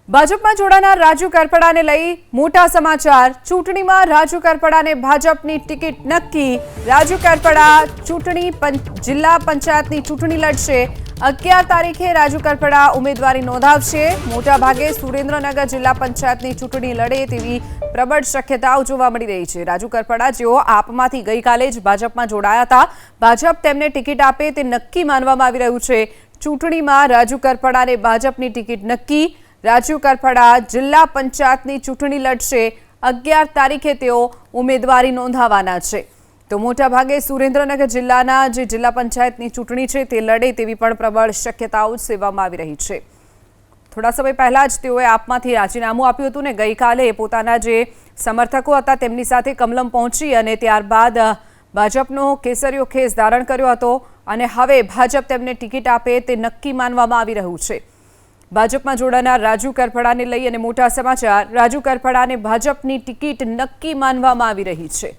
ભાજપમાં જોડાનાર રાજુ કરપડાને લઈ મોટા સમાચાર। ચૂંટણીમાં રાજુ કરપડાને ભાજપની ટિકિટ નક્કી। રાજુ કરપડા જિલ્લા પંચાયતની ચૂંટણી લડશે। 11 તારીખે રાજુ કરપડા ઉમેદવારી નોંધાવશે। મોટા ભાગે સુરેન્દ્રનગર જિલ્લા પંચાયતની ચૂંટણી લડે તેવી પ્રબળ શક્યતાઓ જોવા મળી રહી છે। રાજુ કરપડા જેઓ આપમાંથી ગઈકાલે જ ભાજપમાં જોડાયા હતા, ભાજપ તેમને ટિકિટ આપે તે નક્કી માનવામાં આવી રહ્યું છે। ચૂંટણીમાં રાજુ કરપડાને ભાજપની ટિકિટ નક્કી। રાજુ કરપડા જિલ્લા પંચાયતની ચૂંટણી લડશે। 11 તારીખે તેઓ ઉમેદવારી નોંધાવવાના છે। તો મોટા ભાગે સુરેન્દ્રનગર જિલ્લાના જે જિલ્લા પંચાયતની ચૂંટણી છે તે લડે તેવી પણ પ્રબળ શક્યતાઓ સેવવામાં આવી રહી છે। થોડા સમય પહેલા જ તેઓએ આપમાંથી રાજીનામું આપ્યું હતું ને ગઈકાલે પોતાના જે સમર્થકો હતા તેમની સાથે કમલમ પહોંચી અને ત્યારબાદ ભાજપનો કેસરીયો ખેસ ધારણ કર્યો હતો અને હવે ભાજપ તેમને ટિકિટ આપે તે નક્કી માનવામાં આવી રહ્યું છે। ભાજપમાં જોડાનાર રાજુ કરપડાને લઈ અને મોટા સમાચાર। રાજુ કરપડાને ભાજપની ટિકિટ નક્કી માનવામાં આવી રહી છે।